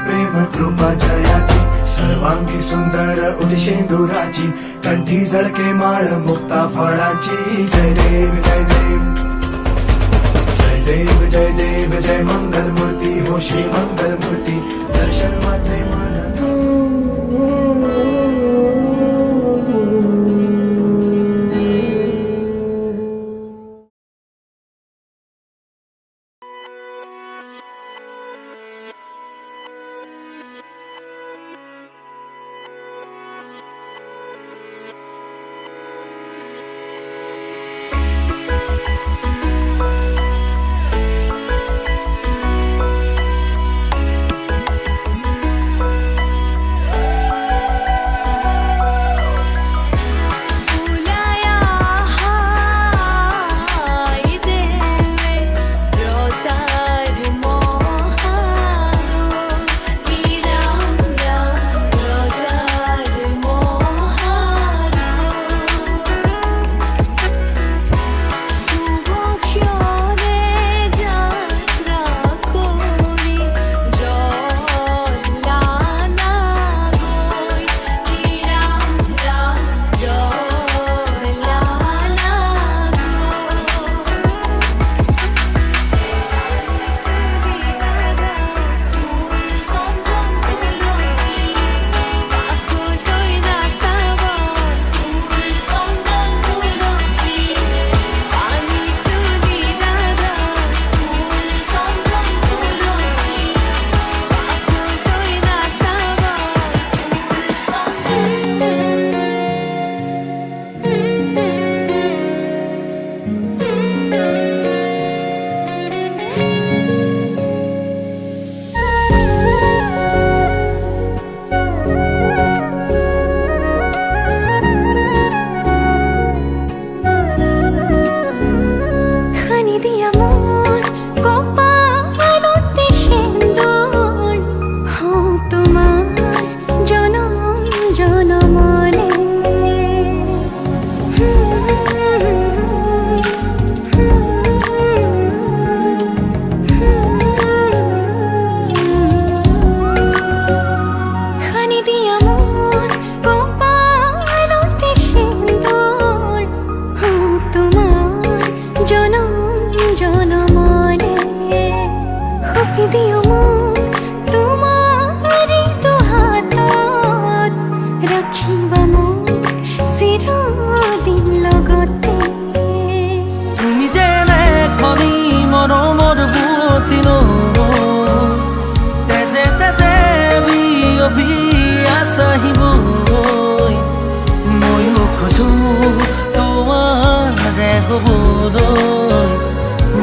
प्रेम कृपा जयाची सर्वांगी सुंदर उदिशेंदुराची कंठी झळके माळ मुक्ता फळाची जय देव जय देव जय देव जय देव जय मंगल मूर्ती हो श्री मंगल मूर्ती दर्शन मात्रे मान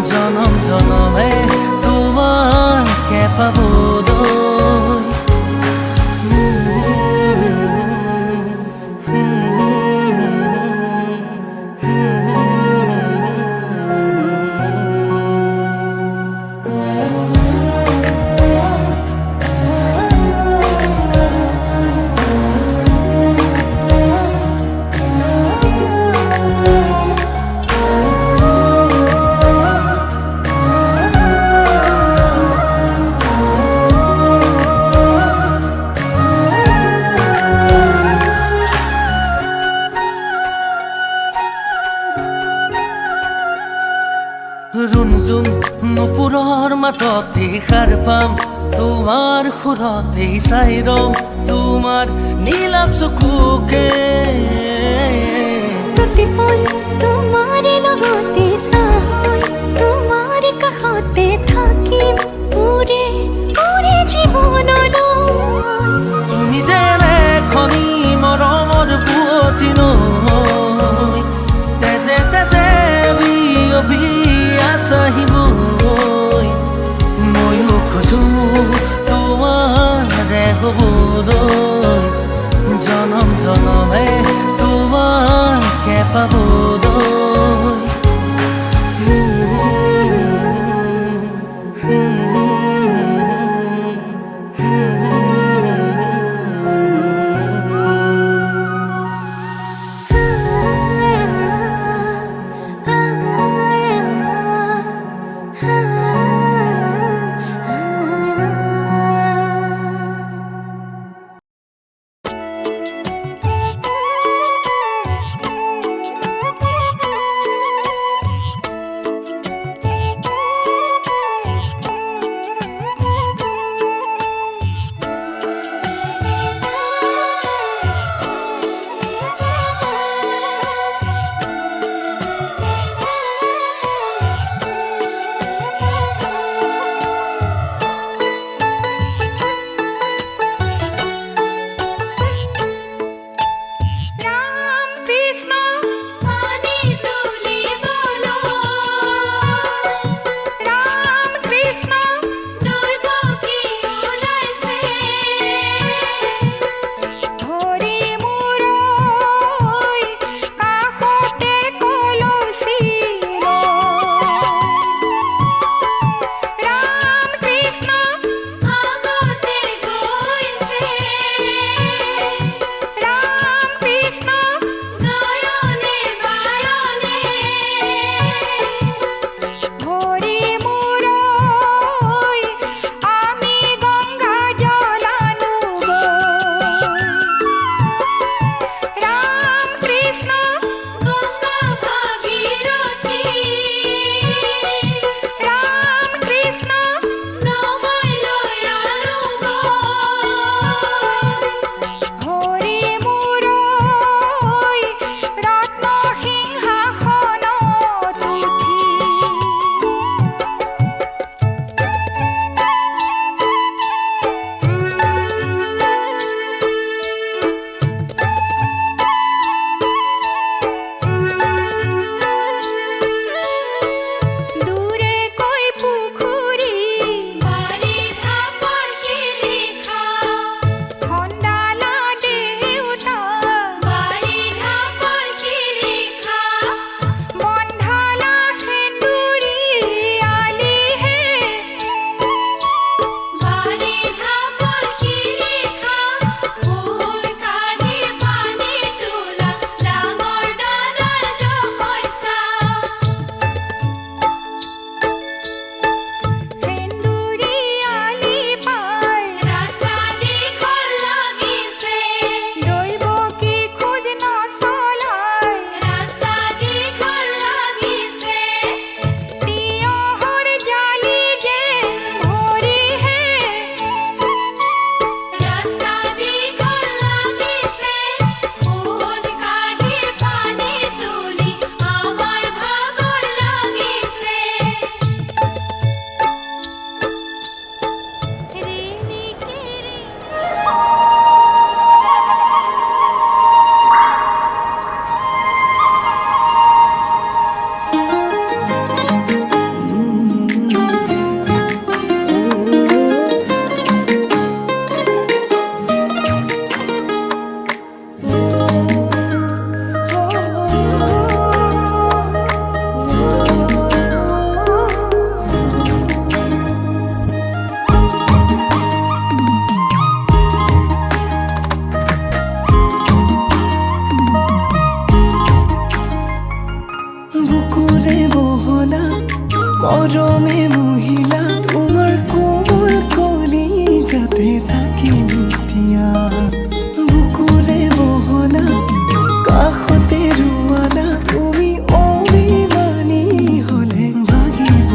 জনম জনমে তোমাকে পাবলৈ रुनजुन नुपुৰৰ মাততে সাৰ পাম তোমাৰ সুৰতে চাই ৰম তোমাৰ নীলাভ চকুকে প্ৰতিপল তোমাৰ লগতে চাই তোমাৰ কাষতে থাকিম পুৰে পুৰে জীৱনলৈ তুমি যেনে খনি মৰমৰ পুৱতি নৈ তেজে তেজে বিয়পি আহিবই ময়ো খোজো তোমাৰে হ'বলৈ জনম জনমে তোমাকে পাবলৈ তাতে থাকিম এতিয়া বুকুৰে বহনা কাষতে ৰুৱানা তুমি অভিমানী হলে ভাগিব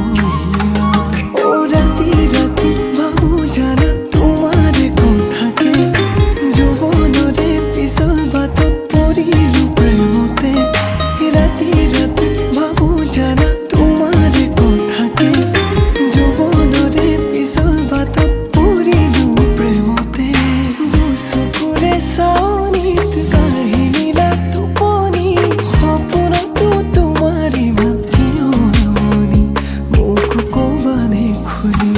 অ ৰাতি ৰাতি ভাবো জানা তোমাৰ কথাকে যৌৱনৰে পিছল বাটত পৰিলো প্ৰেমতে ৰাতি ৰাতি ভাবো জানা তোমাৰ কথাকে যৌৱনৰে পিছল বাটত পৰিলো প্ৰেমতে চকুৰে চাৱনিত কাহিনীলা টোপনি সপোনতো তোমাৰ ইমান কিয় আমনি মোক ক'বানে খুলি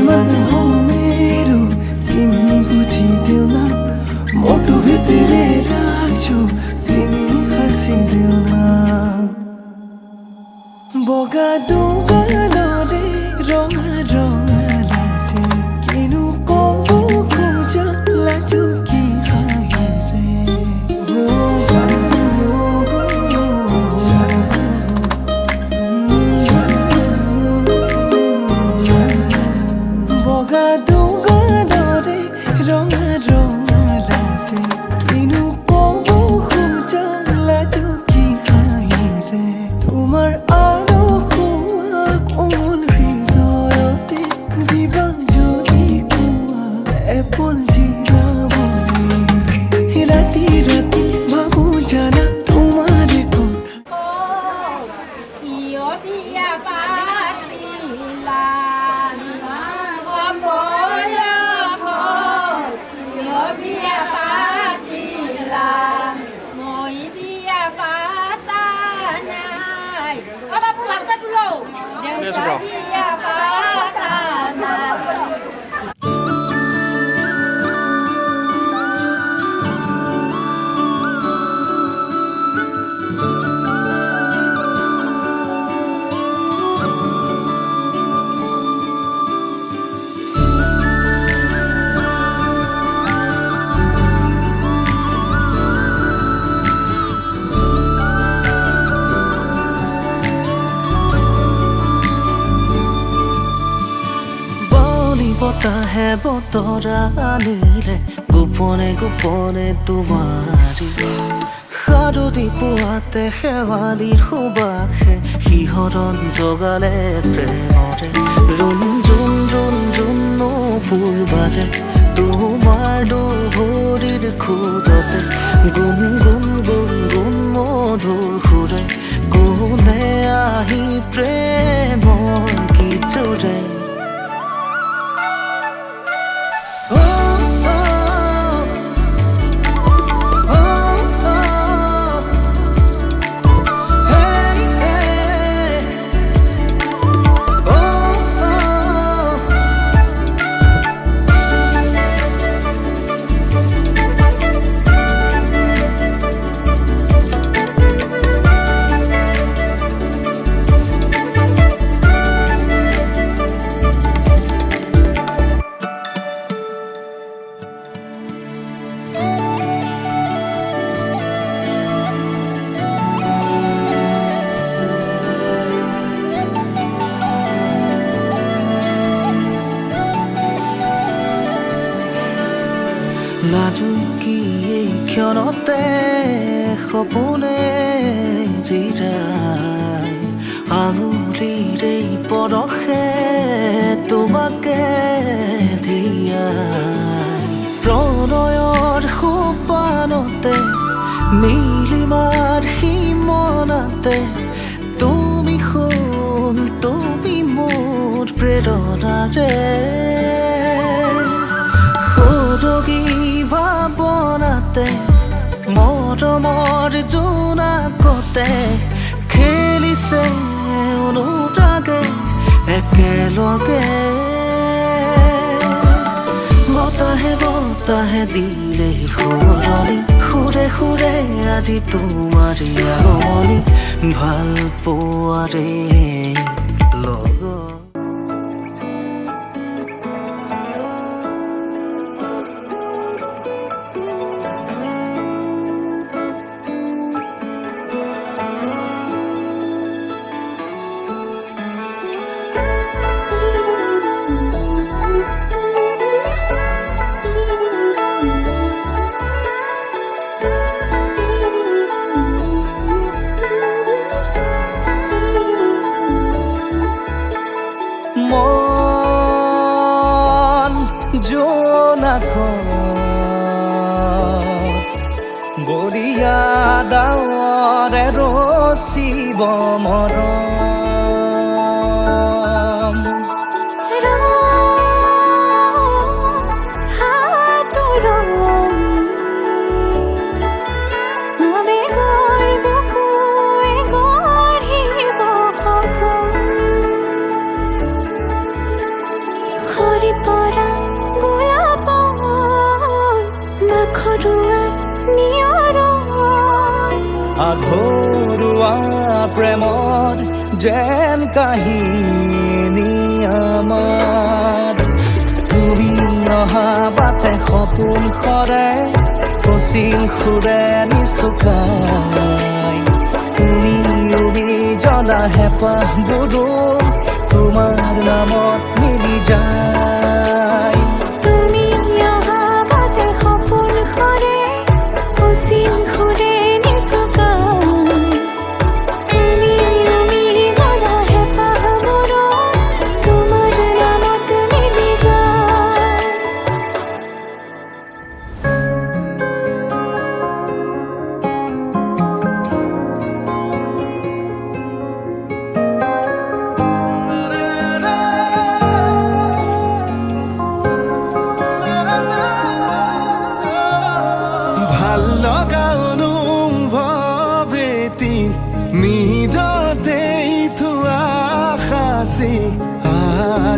मन हो मेरो तिमी बुझिदेऊ न मोटो भित्रै राख्छु तिमी हाँसिदेऊ न बगा दोगानरे रङा रङा लाजे किनु कबु खोज लाजु कि हाइरे बगा दोगानरे रङा रङा लाजे किनु कबु खोज लाजु कि हाइरे তোমাৰ আলো খোৱা কোমল হৃদয়তে দিবা যদি কোৱা এপল জিৰাবনি ৰাতি ৰাতি ভাবো জানা তোমাৰ কথা বতাহে বতৰা আনিলে গোপনে গোপনে তোমাৰি সাৰদি পুৱাতে শেৱালিৰ সুবাসে শিহৰণ জগালে প্ৰেমৰে ৰুণ জুন ৰুণ জুন নপুৰ বাজে তোমাৰ দুভৰিৰ খোজতে গুণ গুণ গুণ গুণ মধুৰ সুৰে কোনে আহি প্ৰেমৰ গীতৰে নাজুকি এই ক্ষণতে সপোনে জিৰাই আঙুলিৰে পৰশে তোমাকে ধিয়াই প্ৰণয়ৰ সোপানতে নীলিমাৰ সীমনাতে তুমি সোণ তুমি মোৰ প্ৰেৰণাৰে সৰগী ভাৱনাতে মৰমৰ জোনাকতে খেলিছে অনুৰাগে একেলগে বতাহে বতাহে দিলে সুৰণি সুৰে সুৰে আজি তোমাৰে আগমনি ভাল পোৱাৰে মন জোনাকত বলিয়া ডাৱৰে ৰচিব মৰম আধৰুৱা প্ৰেমৰ যেন কাহিনী আমাৰ তুমি অহা বাটে সপোন সৰে কচিল সুৰে নিচুকাই তুমি উবি জ্বলা হেঁপাহবোৰো তোমাৰ নামত মিলি যায়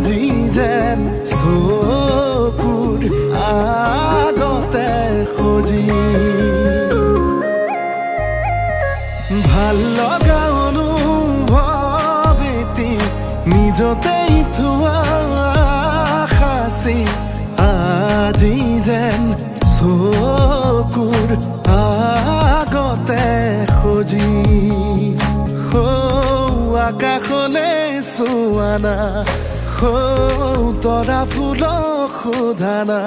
আজি যেন চকুৰ আগতে খোজি ভাল লগা অনুভৱ এটি নিজতেই থোৱা সাঁচি আজি যেন চকুৰ আগতে খোজি আকাশলে চোৱানা তৰা ফুলক সোধানা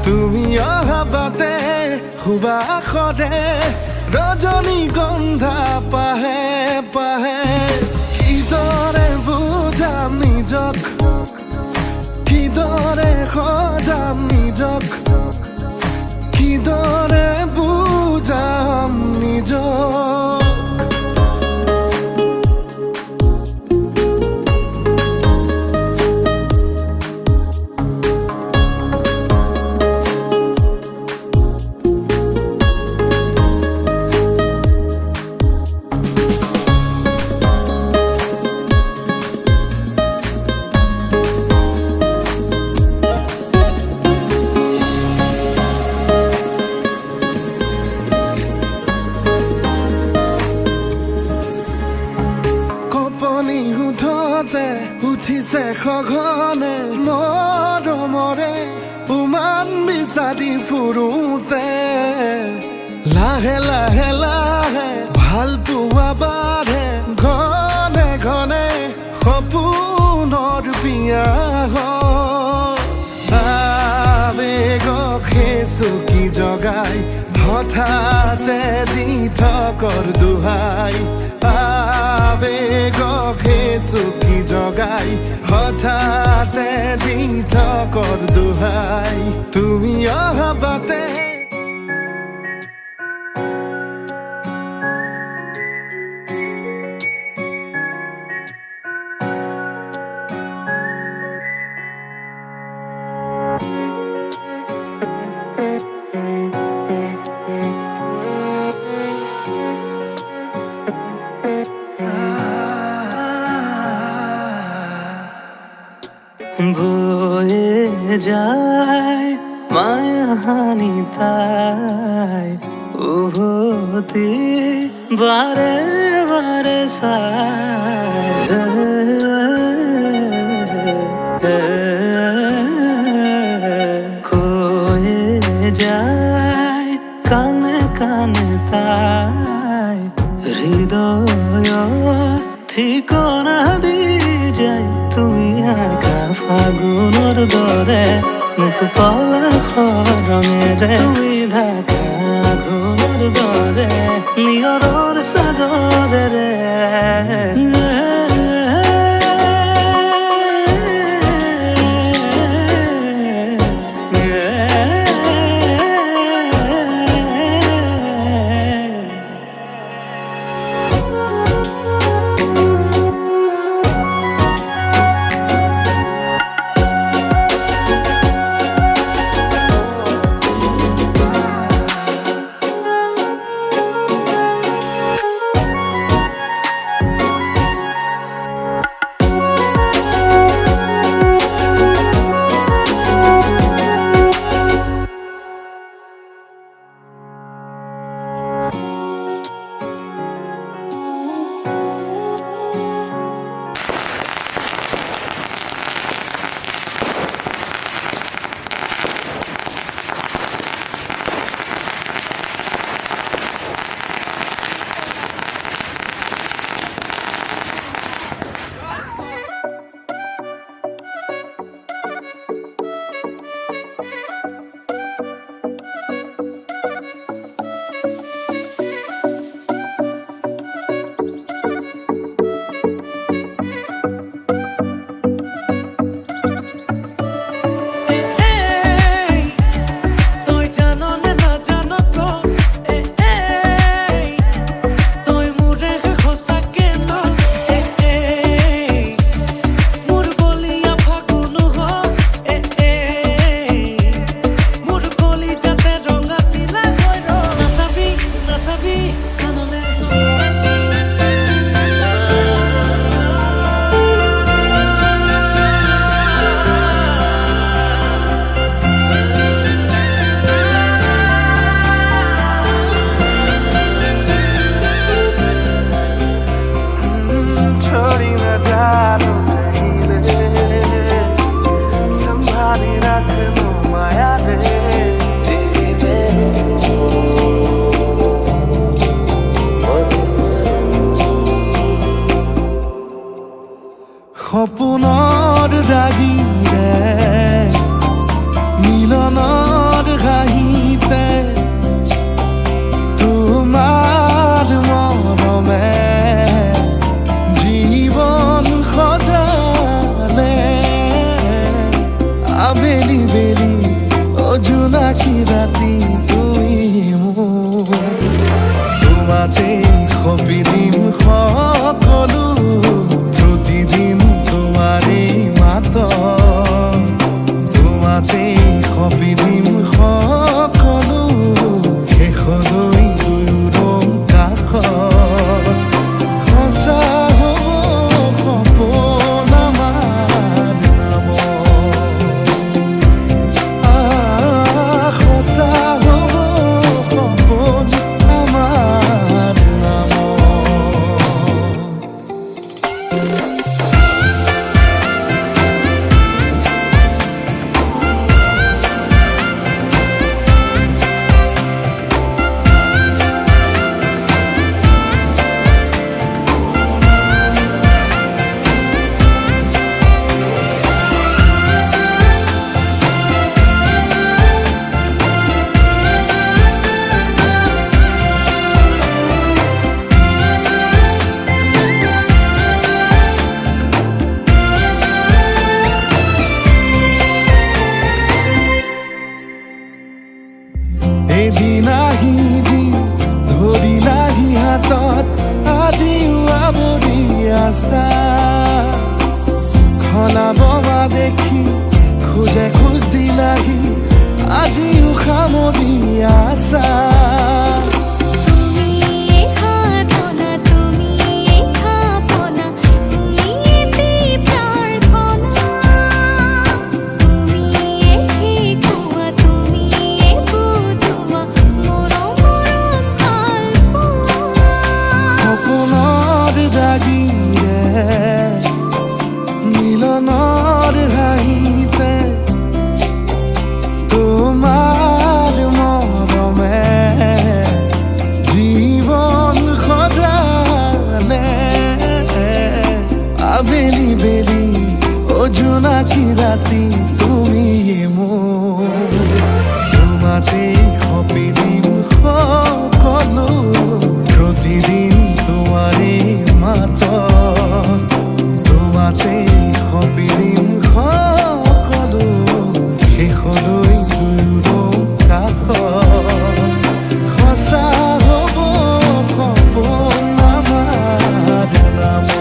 তুমি অহা বাটে সুবাসৰে ৰজনীগন্ধা পাহে পাহে কিদৰে বুজাম নিজক কিদৰে সজাম নিজক কিদৰে বুজাম নিজক উঠিছে সঘনে মৰমৰে উমান বিচাৰি ফুৰোতে লাহে লাহে লাহে ভাল পোৱা বাঢ়ে ঘনে ঘনে সপোনৰ বিয়া আবেগক চুকি জগাই হঠাতে দি থকৰ দোহাই আবেগক চুকি জগাই হঠাতে দি থকৰ দোহাই তুমি অহা বাটে বয়ে যায় মায়াহানি তাই উভতি বারে বারে কয়ে যায় কানে কানে তাই হৃদয় ঠিকনা দি যায় তুমি একা ফাগুনৰ দৰে মোক পলাশৰে তুমি ঢাকা ঘৰৰ দৰে নিয়ৰৰ চাদৰেৰে মিলনৰ ৰাগিৰে মিলনৰ হাঁহিতে তোমাৰ মৰমে জীৱন সজালে আবেলি বেলি জোনাকী ৰাতি তুমি মোৰ তোমাতে সপিদিম সকলো প্ৰতিদিন তোমাৰে মাত তোমাতে সপিদিম সকলো শেষলৈ দুয়োৰং কাষত সঁচা হ'ব সপোন আমাৰ নামত সঁচা হ'ব সপোন আমাৰ নামত এদিন আহিবি ধৰিলাহি হাতত আজিও আৱৰি আছা খলাববা দেখি খোজে খোজ দিলাহি আজিও সামৰি আছা মিলনৰ হাঁহিতে তোমাৰ মৰমে জীৱন সজালে আবেলি বেলি জোনাকী ৰাতি তুমি মোৰ তোমাতে সপিদিম সকলো প্ৰতিদিন তোমাৰে মাত তোমাতে সপিদিম সকলো শেষলৈ দুয়োৰং কাষত সঁচা হ'ব সপোন আমাৰ নামত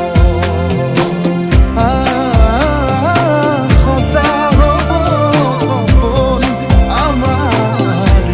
সঁচা হ'ব সপোন আমাৰ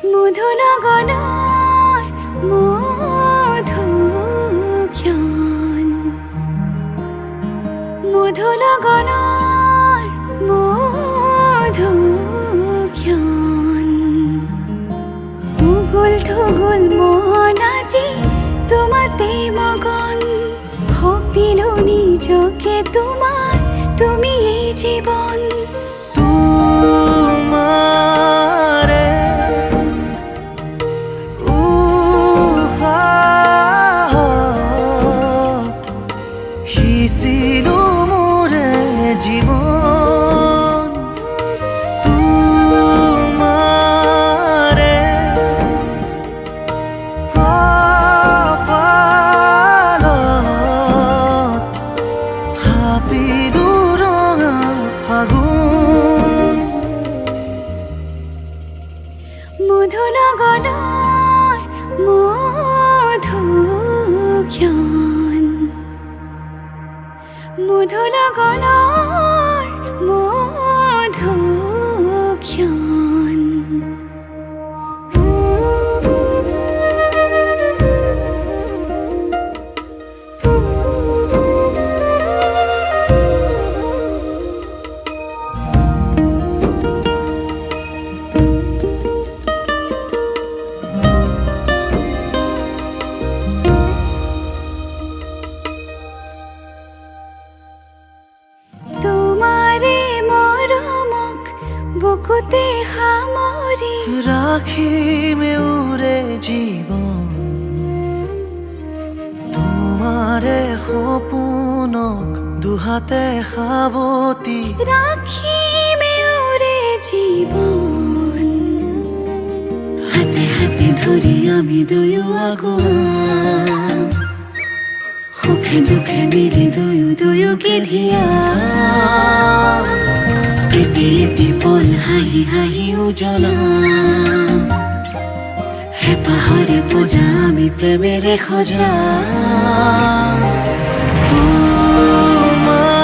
মধুনগৰৰ মধুক্ষণ মধুনগৰৰ মধুক্ষণ উগুল থুগুল মন আজি তোমাতে মগন ভাবিলো নিজকে তোমাৰ তুমি এই জীৱন তোমাৰে উশাহত সিঁচিলো মোৰে জীৱন তোমাৰে কপালত থাপিলো ৰঙা ফাগুন মধুনগৰৰ মধুক্ষণ মধুনগৰৰ মধুক্ষণ বুকুতে সামৰি ৰাখিমে উৰে জীৱন তোমাৰে সপোনক দুহাতে সাৱতি ৰাখিমে উৰে জীৱন হাতে হাতে ধৰি আমি দুয়ো আগুৱাম সুখে দুখে মিলি দুয়োকে ধিয়াম এটি এটি পল হাঁহি হাঁহি উজ্বলাম হেঁপাহৰে পূজা আমি প্ৰেমেৰে সজাম তোমাৰে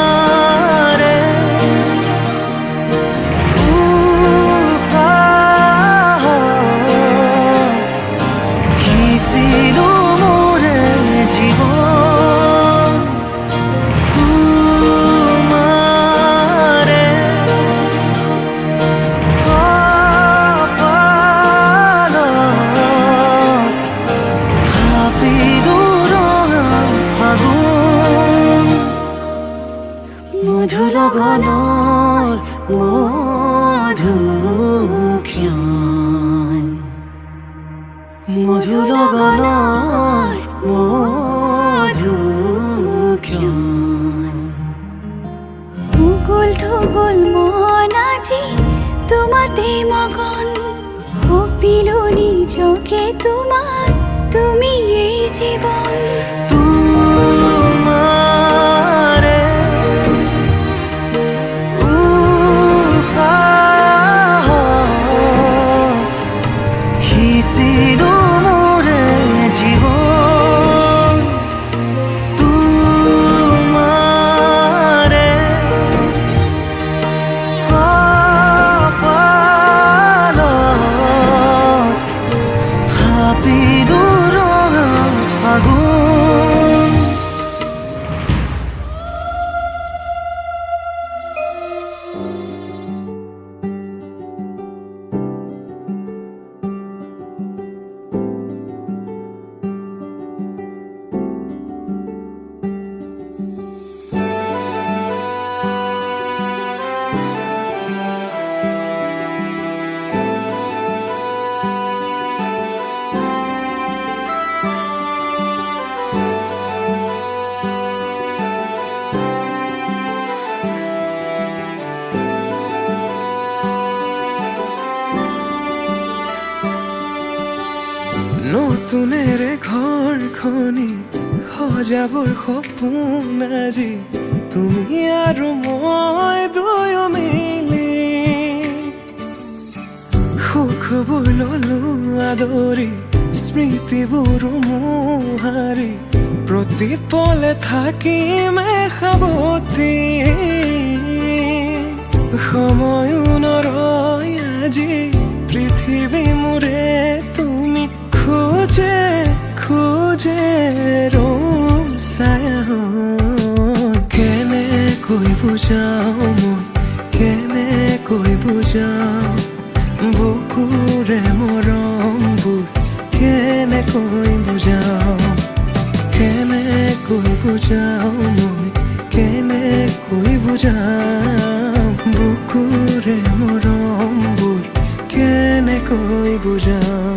উশাহত সিঁচিলো মোৰে জীৱন তোমাৰে কপালত থাপিলো ৰঙা ফাগুন মধুৰ গণৰ মধুক্ষণ মধুৰ গণৰ মধুক্ষণ উগুল থুগুল মন আজি তোমাতে মগন সপিলো নিজকে তোমাৰ তুমি এই জীৱন তোমাৰে উশাহত সিঁচিলো মোৰে জীৱন তোমাৰে কপালত থাপিলো ৰঙা ফাগুন নতুনেৰে ঘৰখনি সজাবৰ সপোন আজি তুমি আৰু মই দুয়ো মিলি সুখবোৰ ললো আদৰি স্মৃতিবোৰ মোহাৰি প্ৰতি পলে থাকিমে সাৱতি সময়ো নৰয় আজি পৃথিৱী মোৰে তুমি খোজে খোজে ৰং ছায়া কেনেকৈ বুজাও মই কেনেকৈ বুজাও বুকুৰে মৰমবোৰ কেনেকৈ বুজাও কেনেকৈ বুজাও মই কেনেকৈ বুজাও বুকুৰে মৰমবোৰ কেনেকৈ বুজাও